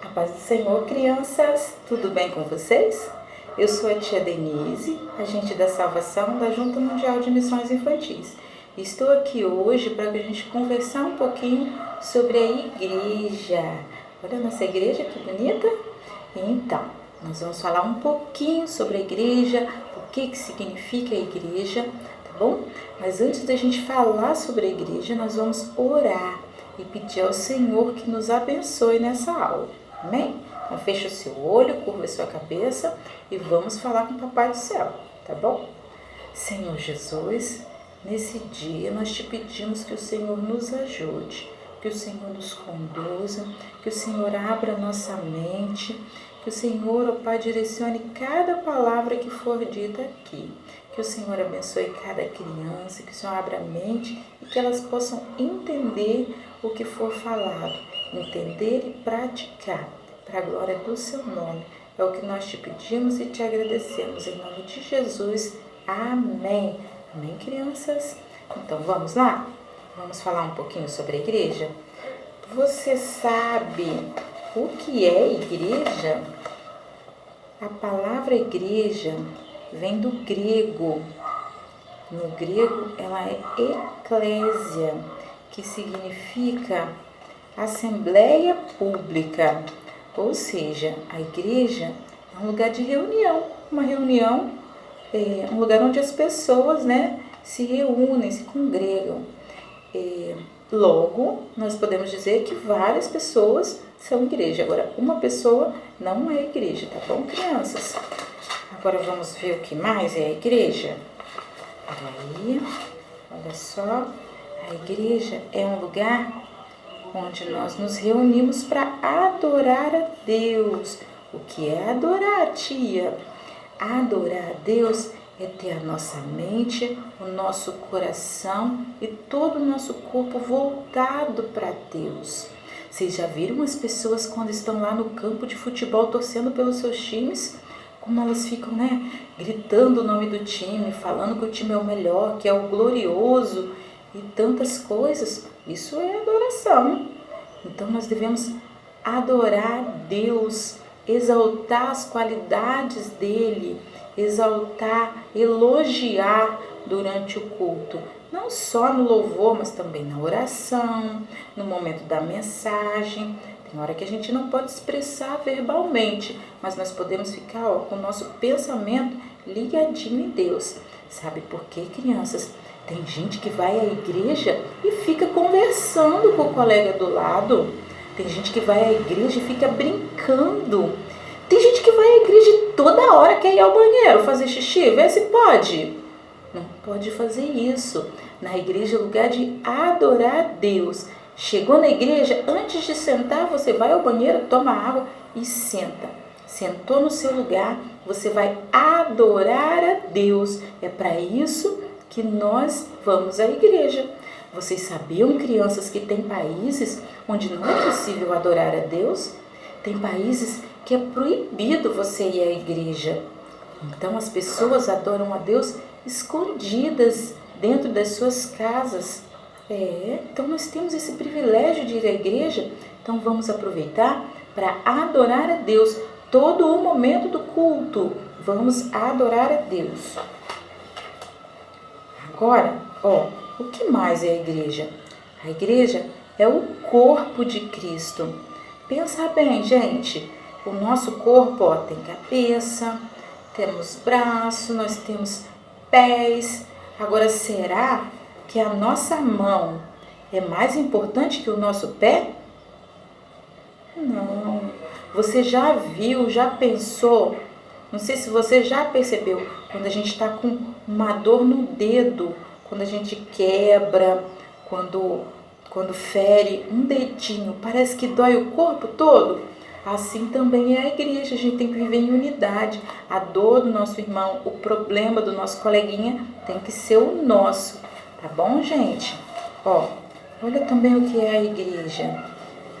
A paz do Senhor, crianças, tudo bem com vocês? Eu sou a tia Denise, agente da salvação da Junta Mundial de Missões Infantis. Estou aqui hoje para a gente conversar um pouquinho sobre a igreja. Olha a nossa igreja, que bonita! Então, nós vamos falar um pouquinho sobre a igreja, o que significa a igreja, tá bom? Mas antes da gente falar sobre a igreja, nós vamos orar e pedir ao Senhor que nos abençoe nessa aula. Amém? Então fecha o seu olho, curva a sua cabeça e vamos falar com o Papai do Céu, tá bom? Senhor Jesus, nesse dia nós te pedimos que o Senhor nos ajude, que o Senhor nos conduza, que o Senhor abra nossa mente, que o Senhor, ó Pai, direcione cada palavra que for dita aqui, que o Senhor abençoe cada criança, que o Senhor abra a mente e que elas possam entender o que for falado, entender e praticar, para a glória do seu nome. É o que nós te pedimos e te agradecemos, em nome de Jesus. Amém. Amém, crianças? Então, vamos lá? Vamos falar um pouquinho sobre a igreja? Você sabe o que é igreja? A palavra igreja vem do grego. No grego, ela é eclésia, que significa assembleia pública, ou seja, a igreja é um lugar de reunião, uma reunião, um lugar onde as pessoas, se reúnem, se congregam. Logo, nós podemos dizer que várias pessoas são igreja. Agora, uma pessoa não é igreja, tá bom, crianças? Agora vamos ver o que mais é a igreja. Aí, olha só, a igreja é um lugar onde nós nos reunimos para adorar a Deus. O que é adorar, tia? Adorar a Deus é ter a nossa mente, o nosso coração e todo o nosso corpo voltado para Deus. Vocês já viram as pessoas quando estão lá no campo de futebol torcendo pelos seus times? Como elas ficam, gritando o nome do time, falando que o time é o melhor, que é o glorioso e tantas coisas. Isso é adoração. Então nós devemos adorar Deus, exaltar as qualidades dele, exaltar, elogiar durante o culto. Não só no louvor, mas também na oração, no momento da mensagem. Tem hora que a gente não pode expressar verbalmente, mas nós podemos ficar com o nosso pensamento ligadinho em Deus. Sabe por quê, crianças? Tem gente que vai à igreja e fica conversando com o colega do lado. Tem gente que vai à igreja e fica brincando. Tem gente que vai à igreja e toda hora quer ir ao banheiro fazer xixi. Vê se pode. Não pode fazer isso. Na igreja é lugar de adorar a Deus. Chegou na igreja, antes de sentar, você vai ao banheiro, toma água e senta. Sentou no seu lugar, você vai adorar a Deus. É para isso que nós vamos à igreja. Vocês sabiam, crianças, que tem países onde não é possível adorar a Deus? Tem países que é proibido você ir à igreja. Então as pessoas adoram a Deus escondidas dentro das suas casas. Então nós temos esse privilégio de ir à igreja. Então vamos aproveitar para adorar a Deus. Todo o momento do culto, vamos adorar a Deus. Agora, o que mais é a igreja? A igreja é o corpo de Cristo. Pensa bem, gente. O nosso corpo tem cabeça, temos braços, nós temos pés. Agora, será que a nossa mão é mais importante que o nosso pé? Não. Você já viu, já pensou? Não sei se você já percebeu, quando a gente está com uma dor no dedo, quando a gente quebra, quando fere um dedinho, parece que dói o corpo todo? Assim também é a igreja, a gente tem que viver em unidade. A dor do nosso irmão, o problema do nosso coleguinha tem que ser o nosso, tá bom, gente? Olha também o que é a igreja.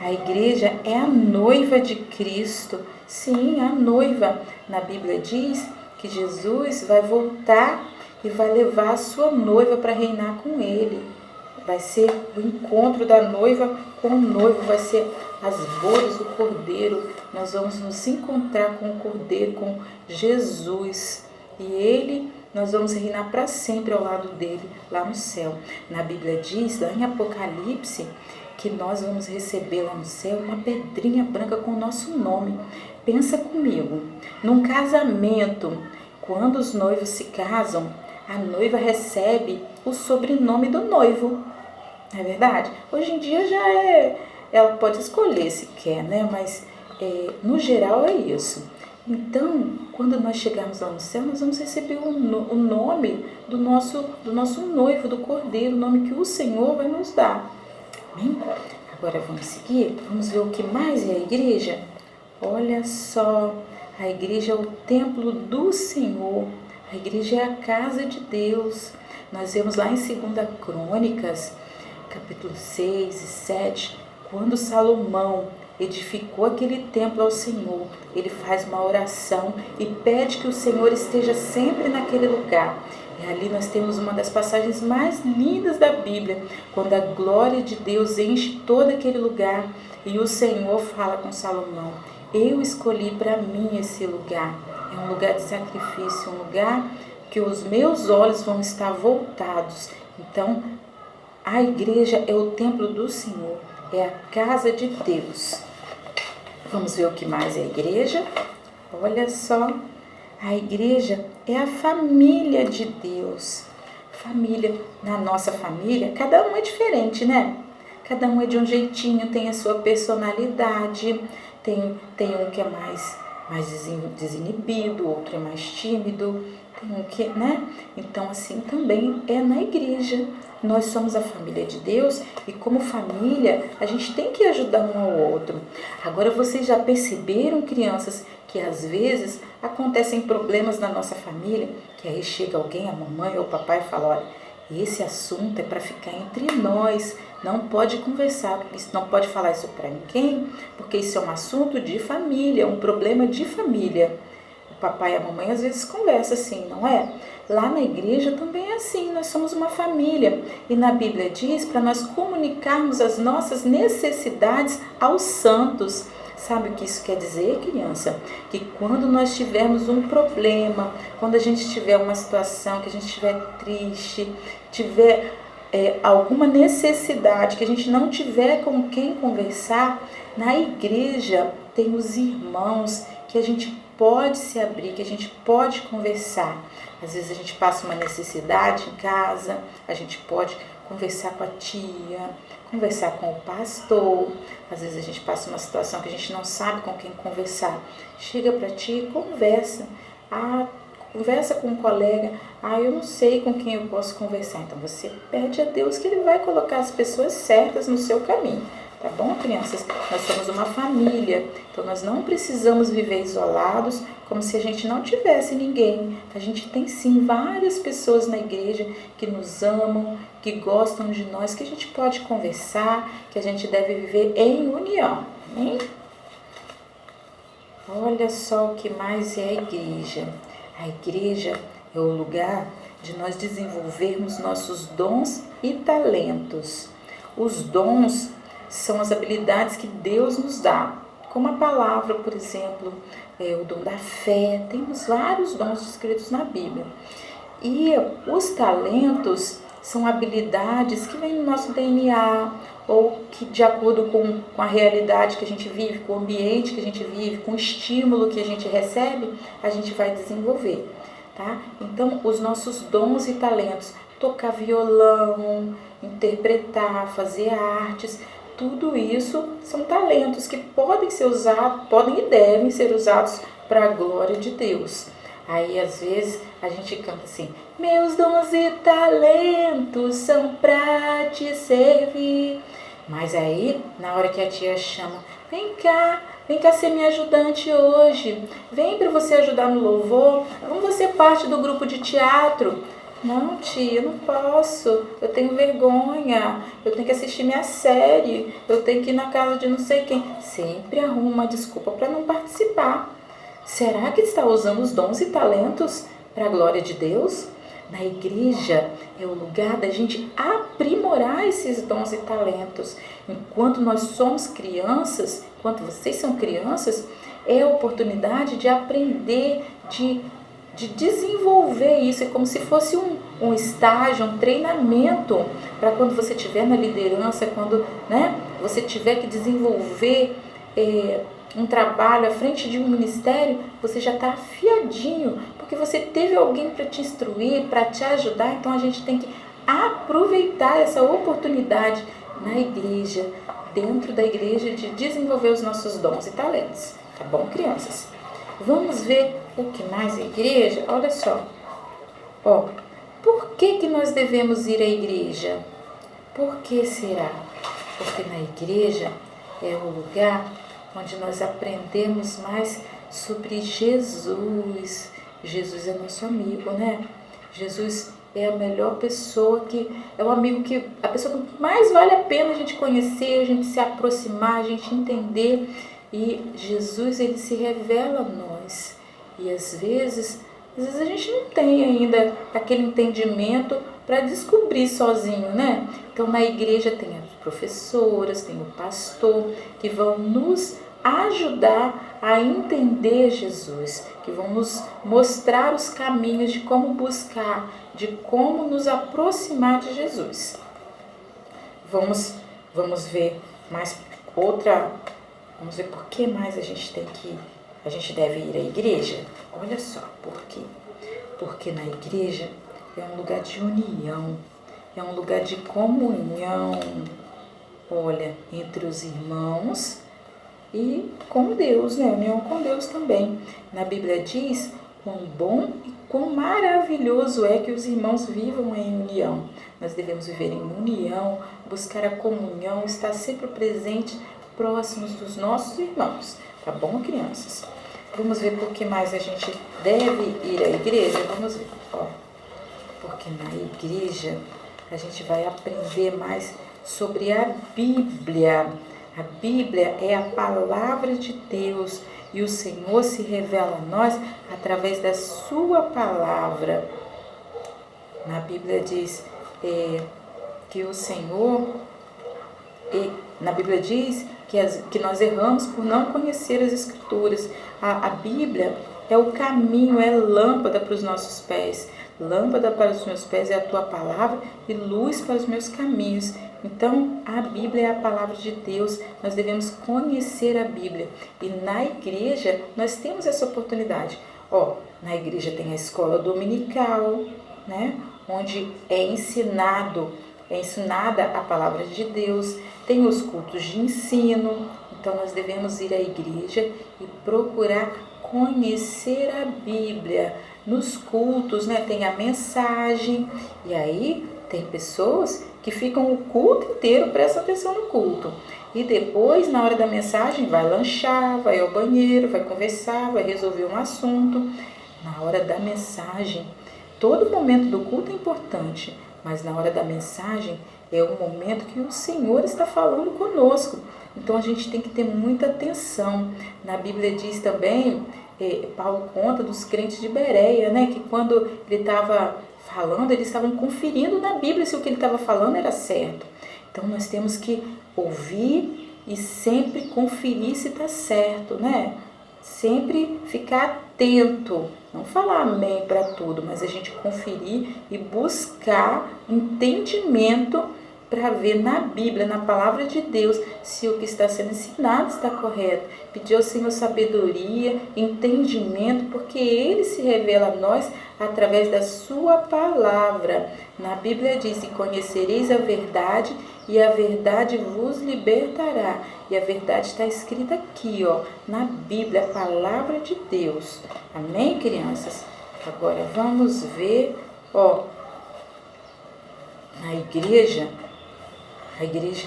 A igreja é a noiva de Cristo. Sim, a noiva. Na Bíblia diz que Jesus vai voltar e vai levar a sua noiva para reinar com ele. Vai ser o encontro da noiva com o noivo, vai ser as bodas do Cordeiro, nós vamos nos encontrar com o Cordeiro, com Jesus. E nós vamos reinar para sempre ao lado dele, lá no céu. Na Bíblia diz, lá em Apocalipse, que nós vamos receber lá no céu uma pedrinha branca com o nosso nome. Pensa comigo, num casamento, quando os noivos se casam, a noiva recebe o sobrenome do noivo. Não é verdade? Hoje em dia ela pode escolher se quer, né? Mas no geral é isso. Então, quando nós chegarmos lá no céu, nós vamos receber o nome do nosso noivo, do Cordeiro, o nome que o Senhor vai nos dar. Amém? Agora vamos seguir, vamos ver o que mais é a igreja. Olha só, a igreja é o templo do Senhor, a igreja é a casa de Deus. Nós vemos lá em 2 Crônicas, capítulo 6 e 7, quando Salomão edificou aquele templo ao Senhor, ele faz uma oração e pede que o Senhor esteja sempre naquele lugar. E ali nós temos uma das passagens mais lindas da Bíblia, quando a glória de Deus enche todo aquele lugar e o Senhor fala com Salomão: eu escolhi para mim esse lugar, é um lugar de sacrifício, um lugar que os meus olhos vão estar voltados. Então, a igreja é o templo do Senhor, é a casa de Deus. Vamos ver o que mais é a igreja? Olha só, a igreja é a família de Deus. Família, na nossa família, cada um é diferente, né? Cada um é de um jeitinho, tem a sua personalidade, tem um que é mais desinibido, outro é mais tímido, tem um que, né? Então, assim também é na igreja. Nós somos a família de Deus e, como família, a gente tem que ajudar um ao outro. Agora, vocês já perceberam, crianças, que às vezes acontecem problemas na nossa família, que aí chega alguém, a mamãe ou o papai, e fala: olha, esse assunto é para ficar entre nós, não pode conversar, não pode falar isso para ninguém, porque isso é um assunto de família, um problema de família. O papai e a mamãe às vezes conversam assim, não é? Lá na igreja também é assim, nós somos uma família. E na Bíblia diz para nós comunicarmos as nossas necessidades aos santos. Sabe o que isso quer dizer, criança? Que quando nós tivermos um problema, quando a gente tiver uma situação, que a gente estiver triste, tiver alguma necessidade, que a gente não tiver com quem conversar, na igreja tem os irmãos que a gente pode se abrir, que a gente pode conversar. Às vezes a gente passa uma necessidade em casa, a gente pode conversar com a tia, conversar com o pastor. Às vezes a gente passa uma situação que a gente não sabe com quem conversar. Chega para ti e conversa. Conversa com um colega. Eu não sei com quem eu posso conversar. Então você pede a Deus que Ele vai colocar as pessoas certas no seu caminho. Tá bom, crianças? Nós somos uma família, então nós não precisamos viver isolados como se a gente não tivesse ninguém. A gente tem sim várias pessoas na igreja que nos amam, que gostam de nós, que a gente pode conversar, que a gente deve viver em união. Hein? Olha só o que mais é a igreja. A igreja é o lugar de nós desenvolvermos nossos dons e talentos. Os dons são as habilidades que Deus nos dá, como a palavra, por exemplo, o dom da fé. Temos vários dons descritos na Bíblia. E os talentos são habilidades que vêm no nosso DNA, ou que de acordo com a realidade que a gente vive, com o ambiente que a gente vive, com o estímulo que a gente recebe, a gente vai desenvolver. Tá? Então, os nossos dons e talentos, tocar violão, interpretar, fazer artes, tudo isso são talentos que podem ser usados, podem e devem ser usados para a glória de Deus. Aí, às vezes, a gente canta assim: meus dons e talentos são para te servir. Mas aí, na hora que a tia chama: vem cá ser minha ajudante hoje. Vem para você ajudar no louvor. Vamos você parte do grupo de teatro. Não, tia, eu não posso, eu tenho vergonha, eu tenho que assistir minha série, eu tenho que ir na casa de não sei quem. Sempre arruma uma desculpa para não participar. Será que está usando os dons e talentos para a glória de Deus? Na igreja é o lugar da gente aprimorar esses dons e talentos. Enquanto nós somos crianças, enquanto vocês são crianças, é a oportunidade de aprender, de desenvolver isso. É como se fosse um estágio, um treinamento para quando você estiver na liderança, quando, né, você tiver que desenvolver um trabalho à frente de um ministério, você já está afiadinho, porque você teve alguém para te instruir, para te ajudar. Então a gente tem que aproveitar essa oportunidade na igreja, dentro da igreja, de desenvolver os nossos dons e talentos. Tá bom, crianças? Vamos ver o que mais a igreja? Olha só. Por que nós devemos ir à igreja? Por que será? Porque na igreja é o lugar onde nós aprendemos mais sobre Jesus. Jesus é nosso amigo, né? Jesus é a melhor pessoa, é o amigo a pessoa que mais vale a pena a gente conhecer, a gente se aproximar, a gente entender. E Jesus, ele se revela a nós. E às vezes a gente não tem ainda aquele entendimento para descobrir sozinho, né? Então na igreja tem as professoras, tem o pastor, que vão nos ajudar a entender Jesus, que vão nos mostrar os caminhos de como buscar, de como nos aproximar de Jesus. Vamos ver mais outra. Vamos ver por que mais a gente deve ir à igreja. Olha só, por quê? Porque na igreja é um lugar de união, é um lugar de comunhão, olha, entre os irmãos e com Deus, né? União com Deus também. Na Bíblia diz quão bom e quão maravilhoso é que os irmãos vivam em união. Nós devemos viver em união, buscar a comunhão, estar sempre presente, próximos dos nossos irmãos. Tá bom, crianças? Vamos ver por que mais a gente deve ir à igreja? Vamos ver. Porque na igreja a gente vai aprender mais sobre a Bíblia. A Bíblia é a palavra de Deus e o Senhor se revela a nós através da sua palavra. Na Bíblia diz que o Senhor... Na Bíblia diz que nós erramos por não conhecer as Escrituras. A Bíblia é o caminho, é lâmpada para os nossos pés. Lâmpada para os meus pés é a tua palavra e luz para os meus caminhos. Então, a Bíblia é a palavra de Deus. Nós devemos conhecer a Bíblia. E na igreja, nós temos essa oportunidade. Na igreja tem a escola dominical, né? Onde é ensinada a palavra de Deus. Tem os cultos de ensino. Então, nós devemos ir à igreja e procurar conhecer a Bíblia. Nos cultos, né, tem a mensagem. E aí, tem pessoas que ficam o culto inteiro, prestam atenção no culto. E depois, na hora da mensagem, vai lanchar, vai ao banheiro, vai conversar, vai resolver um assunto. Na hora da mensagem, todo momento do culto é importante, mas na hora da mensagem é o momento que o Senhor está falando conosco. Então a gente tem que ter muita atenção. Na Bíblia diz também, Paulo conta dos crentes de Bereia, né, que quando ele estava falando, eles estavam conferindo na Bíblia se o que ele estava falando era certo. Então nós temos que ouvir e sempre conferir se está certo, né? Sempre ficar atento, não falar amém para tudo, mas a gente conferir e buscar entendimento para ver na Bíblia, na palavra de Deus, se o que está sendo ensinado está correto. Pedir ao Senhor sabedoria, entendimento, porque Ele se revela a nós através da sua palavra. Na Bíblia diz: e conhecereis a verdade, e a verdade vos libertará. E a verdade está escrita aqui, na Bíblia, a palavra de Deus. Amém, crianças? Agora vamos ver, na igreja, a igreja,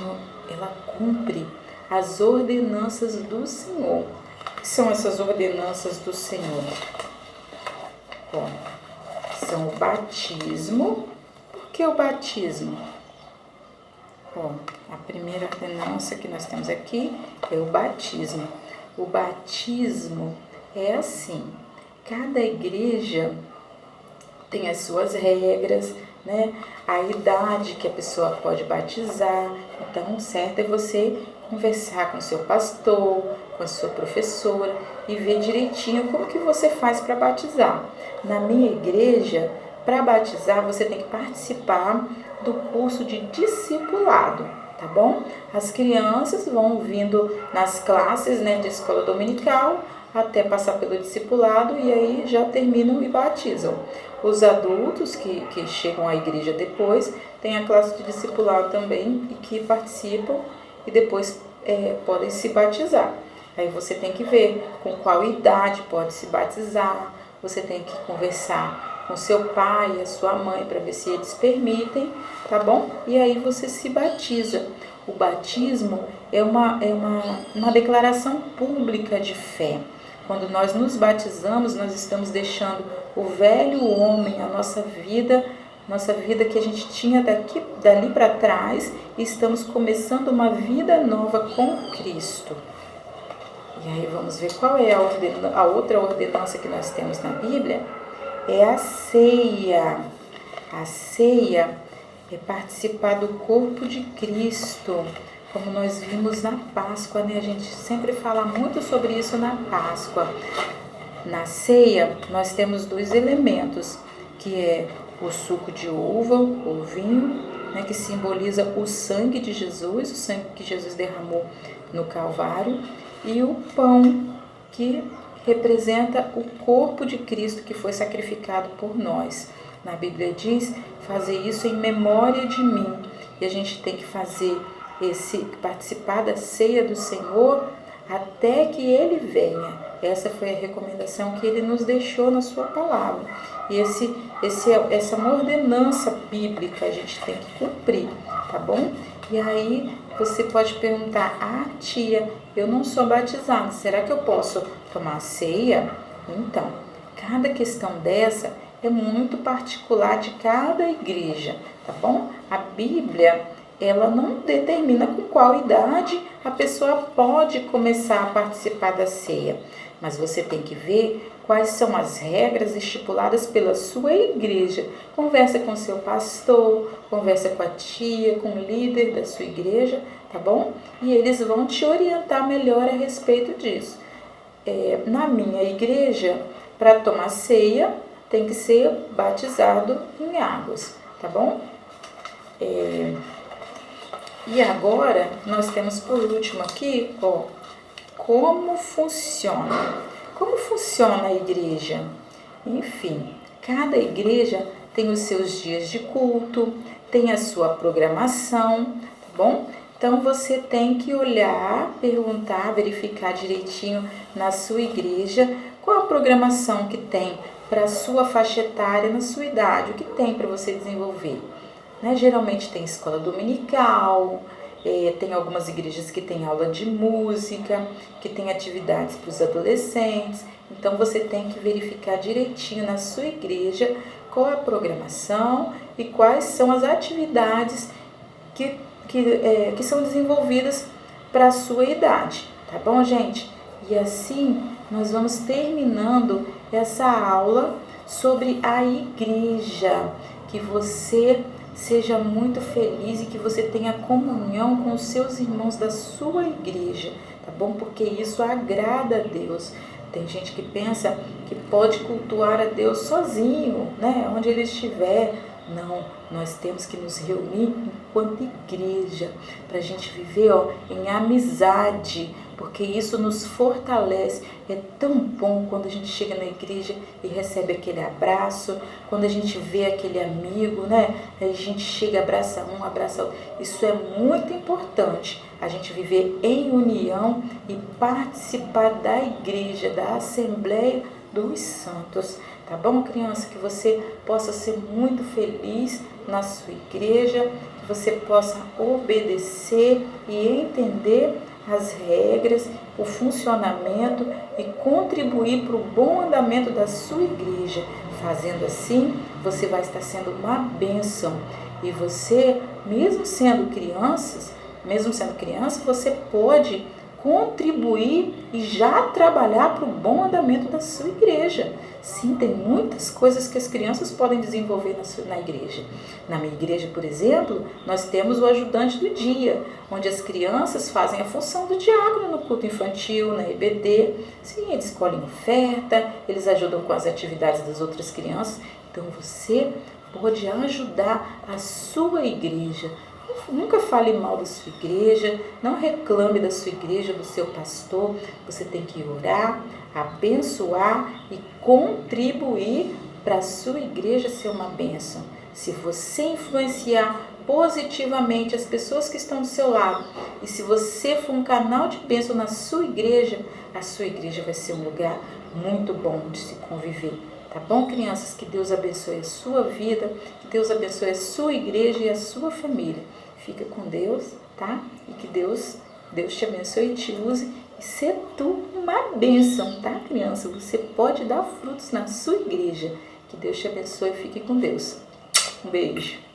ela cumpre as ordenanças do Senhor. O que são essas ordenanças do Senhor? São o batismo. Por que o batismo? A primeira ordenança que nós temos aqui é o batismo. O batismo é assim: cada igreja tem as suas regras, né? A idade que a pessoa pode batizar. Então, o certo é você conversar com o seu pastor, com a sua professora e ver direitinho como que você faz para batizar. Na minha igreja, para batizar, você tem que participar do curso de discipulado, tá bom? As crianças vão vindo nas classes, né, de escola dominical até passar pelo discipulado e aí já terminam e batizam. Os adultos que chegam à igreja depois, tem a classe de discipulado também e que participam e depois podem se batizar. Aí você tem que ver com qual idade pode se batizar, você tem que conversar com seu pai e a sua mãe para ver se eles permitem, tá bom? E aí você se batiza. O batismo é uma declaração pública de fé. Quando nós nos batizamos, nós estamos deixando o velho homem, a nossa vida que a gente tinha dali para trás, e estamos começando uma vida nova com Cristo. E aí vamos ver qual é a outra ordenança que nós temos na Bíblia, é a ceia. A ceia é participar do corpo de Cristo, como nós vimos na Páscoa, né? A gente sempre fala muito sobre isso na Páscoa. Na ceia, nós temos 2 elementos, que é o suco de uva, o vinho, né, que simboliza o sangue de Jesus, o sangue que Jesus derramou no Calvário, e o pão, que representa o corpo de Cristo que foi sacrificado por nós. Na Bíblia diz, fazer isso em memória de mim. E a gente tem que participar da ceia do Senhor até que Ele venha. Essa foi a recomendação que Ele nos deixou na sua palavra. E essa é uma ordenança bíblica, a gente tem que cumprir, tá bom? E aí você pode perguntar, tia, eu não sou batizada, será que eu posso tomar ceia? Então, cada questão dessa é muito particular de cada igreja, tá bom? A Bíblia, ela não determina com qual idade a pessoa pode começar a participar da ceia, mas você tem que ver quais são as regras estipuladas pela sua igreja. Conversa com seu pastor, conversa com a tia, com o líder da sua igreja, tá bom? E eles vão te orientar melhor a respeito disso. Na minha igreja, para tomar ceia, tem que ser batizado em águas, tá bom? E agora, nós temos por último aqui, como funciona. Como funciona a igreja? Enfim, cada igreja tem os seus dias de culto, tem a sua programação, tá bom? Então, você tem que olhar, perguntar, verificar direitinho na sua igreja qual a programação que tem para a sua faixa etária, na sua idade, o que tem para você desenvolver. Né? Geralmente tem escola dominical, tem algumas igrejas que tem aula de música, que tem atividades para os adolescentes. Então, você tem que verificar direitinho na sua igreja qual é a programação e quais são as atividades que são desenvolvidas para a sua idade, tá bom, gente? E assim, nós vamos terminando essa aula sobre a igreja, que você seja muito feliz e que você tenha comunhão com os seus irmãos da sua igreja, tá bom? Porque isso agrada a Deus. Tem gente que pensa que pode cultuar a Deus sozinho, né? Onde ele estiver. Não, nós temos que nos reunir enquanto igreja, para a gente viver em amizade, porque isso nos fortalece. É tão bom quando a gente chega na igreja e recebe aquele abraço, quando a gente vê aquele amigo, né? A gente chega, abraça um, abraça outro. Isso é muito importante, a gente viver em união e participar da igreja, da Assembleia dos Santos. Tá bom, criança? Que você possa ser muito feliz na sua igreja, que você possa obedecer e entender as regras, o funcionamento e contribuir para o bom andamento da sua igreja. Fazendo assim, você vai estar sendo uma bênção. E você, mesmo sendo criança, você pode contribuir e já trabalhar para o bom andamento da sua igreja. Sim, tem muitas coisas que as crianças podem desenvolver na igreja. Na minha igreja, por exemplo, nós temos o ajudante do dia, onde as crianças fazem a função do diácono no culto infantil, na EBD. Sim, eles escolhem oferta, eles ajudam com as atividades das outras crianças. Então você pode ajudar a sua igreja. Nunca fale mal da sua igreja, não reclame da sua igreja, do seu pastor. Você tem que orar, abençoar e contribuir para a sua igreja ser uma bênção. Se você influenciar positivamente as pessoas que estão do seu lado e se você for um canal de bênção na sua igreja, a sua igreja vai ser um lugar muito bom de se conviver. Tá bom, crianças? Que Deus abençoe a sua vida, que Deus abençoe a sua igreja e a sua família. Fica com Deus, tá? E que Deus te abençoe e te use e ser tu uma bênção, tá, criança? Você pode dar frutos na sua igreja. Que Deus te abençoe e fique com Deus. Um beijo.